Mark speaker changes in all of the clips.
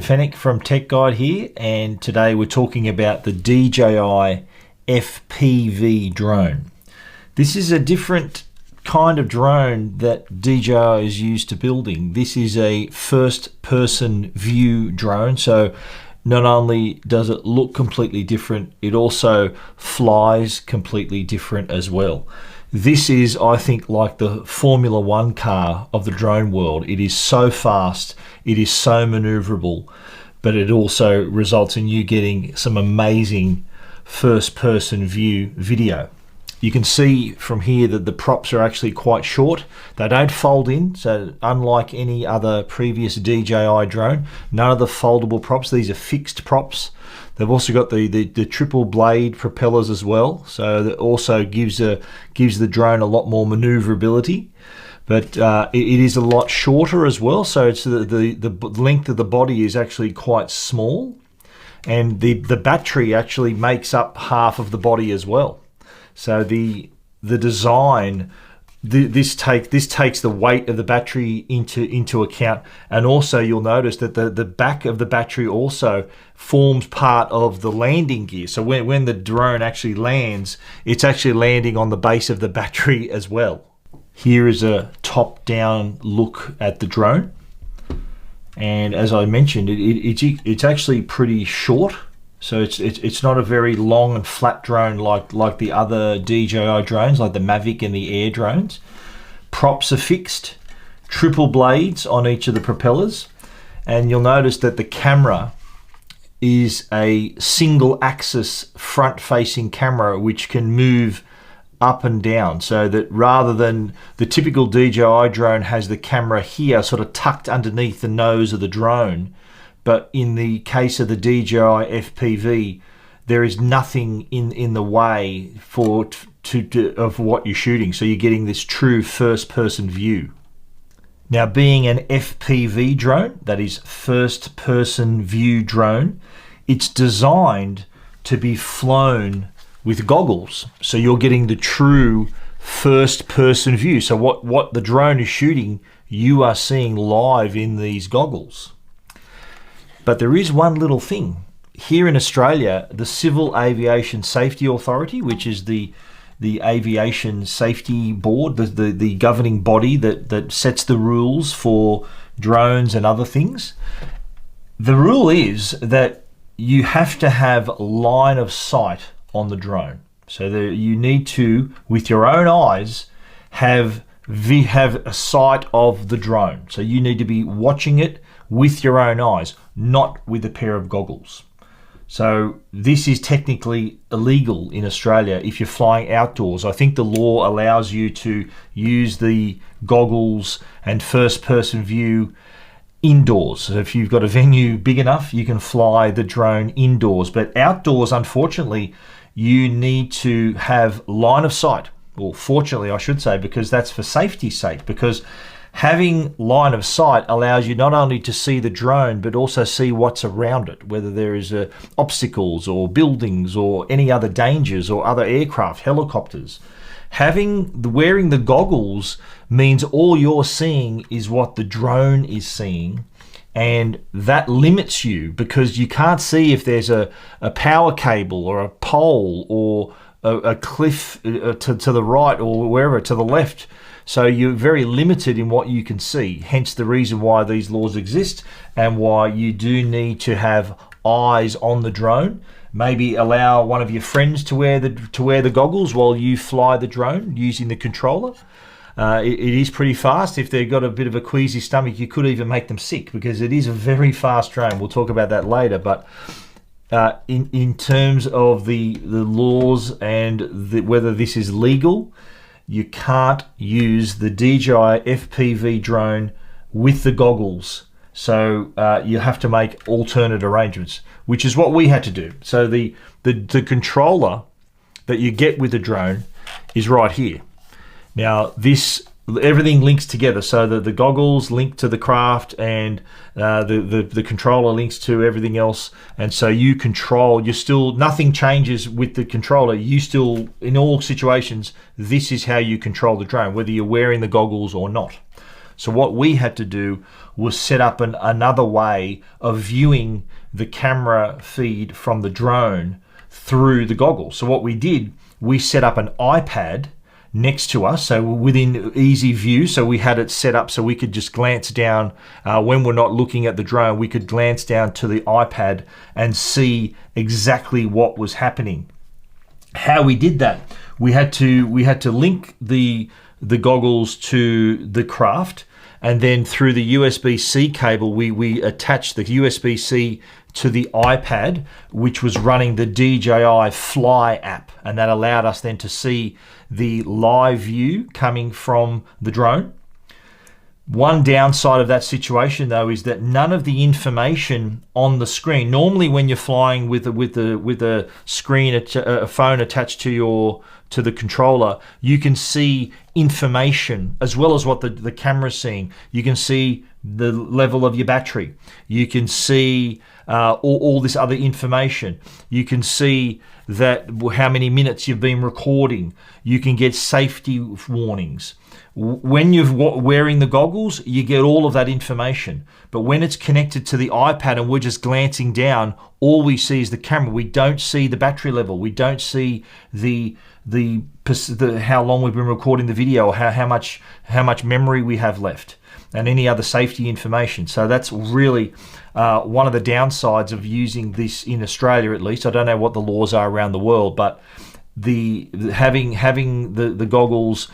Speaker 1: Stephen Fenech from Tech Guide here, and today we're talking about the DJI FPV drone. This is a different kind of drone that DJI is used to building. This is a first-person view drone, so not only does it look completely different, it also flies completely different as well. This is, I think, like the Formula One car of the drone world. It is so fast, it is so maneuverable, but it also results in you getting some amazing first-person view video. You can see from here that the props are actually quite short. They don't fold in, so unlike any other previous DJI drone, none of the foldable props. These are fixed props. They've also got the triple blade propellers as well, so that also gives the drone a lot more maneuverability. But it is a lot shorter as well, so it's the length of the body is actually quite small, and the battery actually makes up half of the body as well. So the design, this takes the weight of the battery into account, and also you'll notice that the back of the battery also forms part of the landing gear. So when the drone actually lands, it's actually landing on the base of the battery as well. Here is a top-down look at the drone, and as I mentioned, it's actually pretty short. So it's not a very long and flat drone like the other DJI drones, like the Mavic and the Air drones. Props are fixed, triple blades on each of the propellers, and you'll notice that the camera is a single axis front-facing camera which can move up and down, so that rather than the typical DJI drone has the camera here sort of tucked underneath the nose of the drone, but in the case of the DJI FPV, there is nothing in the way of what you're shooting. So you're getting this true first-person view. Now, being an FPV drone, that is first-person view drone, it's designed to be flown with goggles. So you're getting the true first-person view. So what the drone is shooting, you are seeing live in these goggles. But there is one little thing. Here in Australia, the Civil Aviation Safety Authority, which is the aviation safety board, the governing body that sets the rules for drones and other things, the rule is that you have to have line of sight on the drone. So you need to, with your own eyes, have a sight of the drone. So you need to be watching it with your own eyes, not with a pair of goggles. So this is technically illegal in Australia if you're flying outdoors. I think the law allows you to use the goggles and first-person view indoors. So if you've got a venue big enough, you can fly the drone indoors. But outdoors, unfortunately, you need to have line of sight. Well, fortunately, I should say, because that's for safety's sake, because having line of sight allows you not only to see the drone, but also see what's around it, whether there is obstacles or buildings or any other dangers or other aircraft, helicopters. Wearing the goggles means all you're seeing is what the drone is seeing, and that limits you because you can't see if there's a power cable or a pole or a cliff to the right or wherever, to the left. So you're very limited in what you can see, hence the reason why these laws exist and why you do need to have eyes on the drone. Maybe allow one of your friends to wear the goggles while you fly the drone using the controller. It is pretty fast. If they've got a bit of a queasy stomach, you could even make them sick because it is a very fast drone. We'll talk about that later, but in terms of the laws and whether this is legal, you can't use the DJI FPV drone with the goggles. So you have to make alternate arrangements, which is what we had to do. So the controller that you get with the drone is right here. Now everything links together, so that the goggles link to the craft and the controller links to everything else, and so nothing changes with the controller. You still, in all situations, this is how you control the drone, whether you're wearing the goggles or not. So what we had to do was set up another way of viewing the camera feed from the drone through the goggles. So what we did, we set up an iPad next to us, so within easy view. So we had it set up so we could just glance down when we're not looking at the drone. We could glance down to the iPad and see exactly what was happening. How we did that, we had to link the goggles to the craft, and then through the USB-C cable, we attached the USB-C to the iPad, which was running the DJI Fly app, and that allowed us then to see the live view coming from the drone. One downside of that situation, though, is that none of the information on the screen. Normally, when you're flying with a screen, a phone attached to the controller, you can see information as well as what the camera's seeing. You can see the level of your battery. You can see all this other information. You can see that how many minutes you've been recording. You can get safety warnings. When you're wearing the goggles, you get all of that information. But when it's connected to the iPad and we're just glancing down, all we see is the camera. We don't see the battery level. We don't see the how long we've been recording the video, or how much memory we have left, and any other safety information. So that's really one of the downsides of using this in Australia, at least. I don't know what the laws are around the world, but having the goggles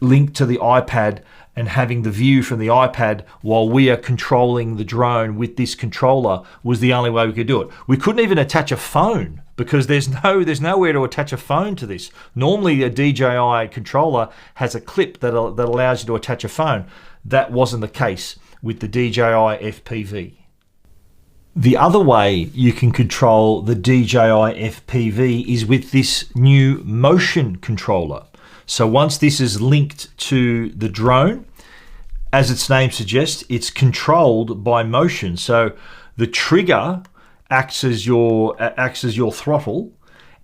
Speaker 1: linked to the iPad and having the view from the iPad while we are controlling the drone with this controller was the only way we could do it. We couldn't even attach a phone because there's nowhere to attach a phone to this. Normally a DJI controller has a clip that allows you to attach a phone. That wasn't the case with the DJI FPV. The other way you can control the DJI FPV is with this new motion controller. So once this is linked to the drone, as its name suggests, it's controlled by motion. So the trigger acts as your throttle,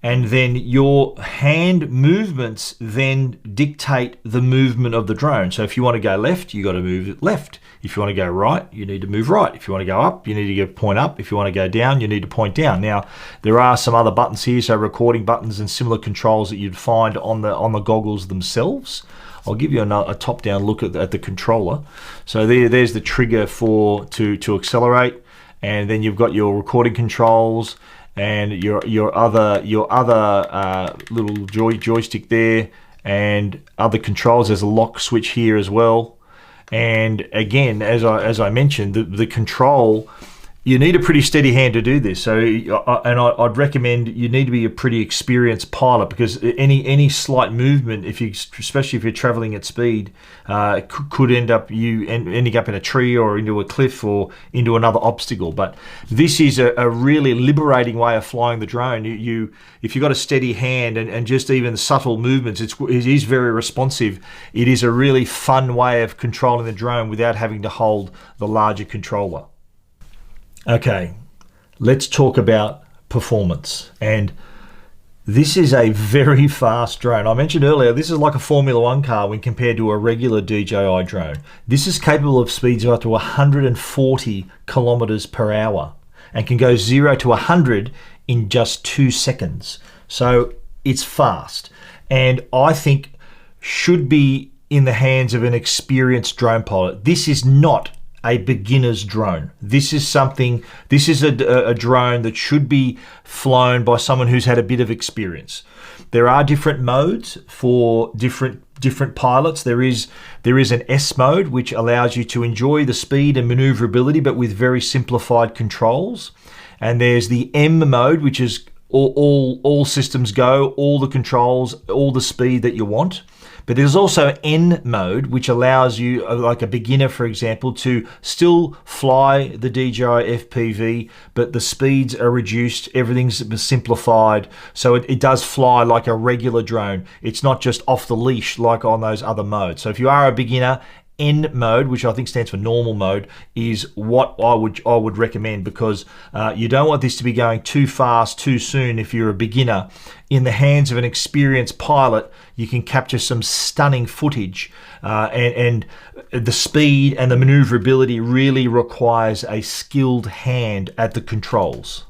Speaker 1: and then your hand movements then dictate the movement of the drone. So if you want to go left, you got to move left. If you want to go right, you need to move right. If you want to go up, you need to point up. If you want to go down, you need to point down. Now, there are some other buttons here, so recording buttons and similar controls that you'd find on the goggles themselves. I'll give you a top-down look at the controller. So there's the trigger to accelerate, and then you've got your recording controls and your other little joystick there, and other controls. There's a lock switch here as well. And again, as I mentioned, the control, you need a pretty steady hand to do this. So, I'd recommend you need to be a pretty experienced pilot, because any slight movement, especially if you're traveling at speed, could end up ending up in a tree or into a cliff or into another obstacle. But this is a really liberating way of flying the drone. If you've got a steady hand and just even subtle movements, it is very responsive. It is a really fun way of controlling the drone without having to hold the larger controller. Okay, let's talk about performance. And this is a very fast drone. I mentioned earlier, this is like a Formula One car when compared to a regular DJI drone. This is capable of speeds of up to 140 kilometers per hour and can go 0 to 100 in just 2 seconds. So it's fast, and I think should be in the hands of an experienced drone pilot. This is not a beginner's drone. This is a drone that should be flown by someone who's had a bit of experience. There are different modes for different pilots. There is an S mode, which allows you to enjoy the speed and maneuverability, but with very simplified controls. And there's the M mode, which is all systems go, all the controls, all the speed that you want. But there's also N mode, which allows you, like a beginner, for example, to still fly the DJI FPV, but the speeds are reduced, everything's simplified, so it does fly like a regular drone. It's not just off the leash like on those other modes. So if you are a beginner, N mode, which I think stands for normal mode, is what I would recommend, because you don't want this to be going too fast too soon. If you're a beginner, in the hands of an experienced pilot, you can capture some stunning footage, and the speed and the maneuverability really requires a skilled hand at the controls.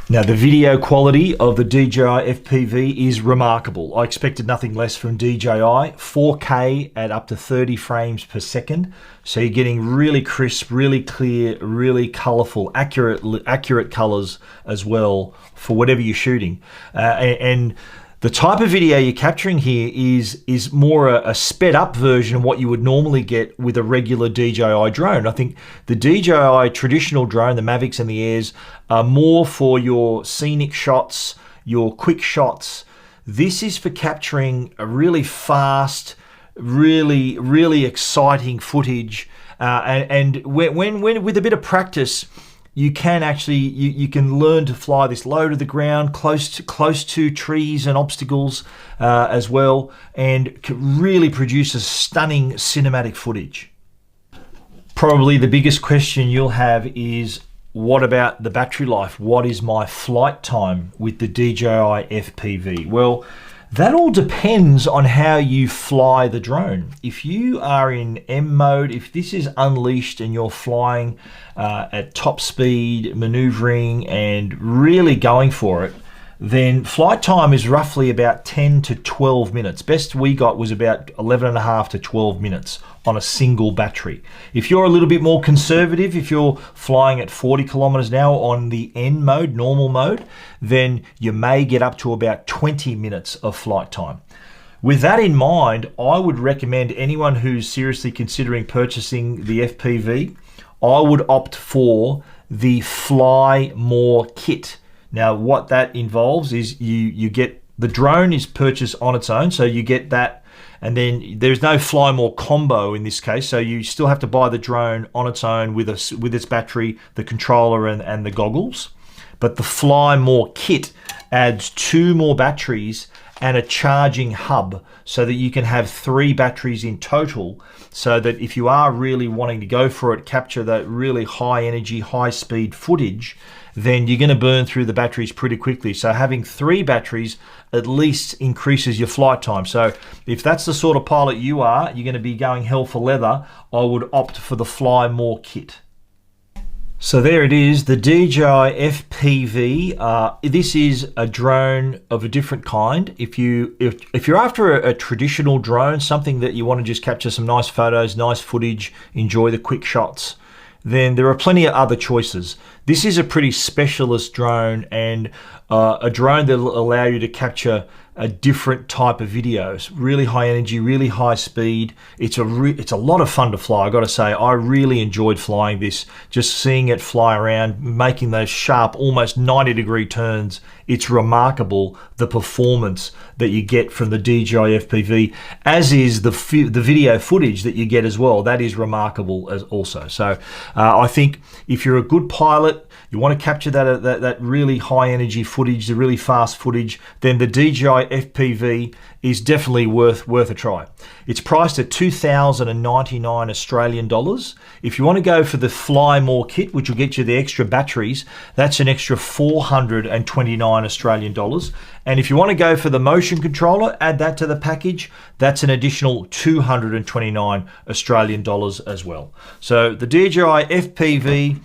Speaker 1: Now, the video quality of the DJI FPV is remarkable. I expected nothing less from DJI. 4K at up to 30 frames per second. So you're getting really crisp, really clear, really colorful, accurate colors as well for whatever you're shooting. And the type of video you're capturing here is more a sped up version of what you would normally get with a regular DJI drone. I think the DJI traditional drone, the Mavics and the Airs, are more for your scenic shots, your quick shots. This is for capturing a really fast, really exciting footage. And when with a bit of practice, you can actually you can learn to fly this low to the ground, close to trees and obstacles as well, and can really produce a stunning cinematic footage. Probably the biggest question you'll have is, what about the battery life? What is my flight time with the DJI FPV? Well, that all depends on how you fly the drone. If you are in M mode, if this is unleashed and you're flying at top speed, maneuvering and really going for it, then flight time is roughly about 10 to 12 minutes. Best we got was about 11.5 to 12 minutes on a single battery. If you're a little bit more conservative, if you're flying at 40 kilometers an hour on the N mode, normal mode, then you may get up to about 20 minutes of flight time. With that in mind, I would recommend anyone who's seriously considering purchasing the FPV, I would opt for the Fly More kit. Now, what that involves is you get, the drone is purchased on its own, so you get that, and then there's no Fly More combo in this case, so you still have to buy the drone on its own with its battery, the controller and the goggles. But the Fly More kit adds 2 more batteries and a charging hub, so that you can have 3 batteries in total, so that if you are really wanting to go for it, capture that really high energy, high speed footage, then you're going to burn through the batteries pretty quickly. So having 3 batteries at least increases your flight time. So if that's the sort of pilot you are, you're going to be going hell for leather, I would opt for the Fly More kit. So there it is, the DJI FPV. This is a drone of a different kind. If you're after a traditional drone, something that you want to just capture some nice photos, nice footage, enjoy the quick shots, then there are plenty of other choices. This is a pretty specialist drone, and a drone that will allow you to capture a different type of videos, really high energy, really high speed. It's a lot of fun to fly. I got to say, I really enjoyed flying this, just seeing it fly around, making those sharp, almost 90-degree turns. It's remarkable, the performance that you get from the DJI FPV, as is the video footage that you get as well. That is remarkable as also. So I think if you're a good pilot, you want to capture that really high energy footage, the really fast footage, then the DJI FPV is definitely worth a try. It's priced at 2,099 Australian dollars. If you want to go for the Fly More kit, which will get you the extra batteries, that's an extra 429 Australian dollars. And if you want to go for the motion controller, add that to the package, that's an additional 229 Australian dollars as well. So the DJI FPV,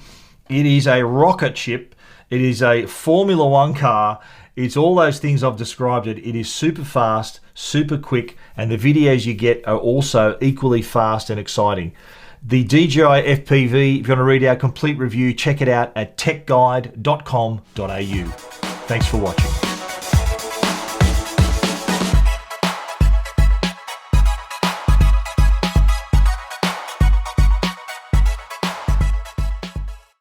Speaker 1: it is a rocket ship. It is a Formula One car. It's all those things I've described it. It is super fast, super quick, and the videos you get are also equally fast and exciting. The DJI FPV, if you want to read our complete review, check it out at techguide.com.au. Thanks for watching.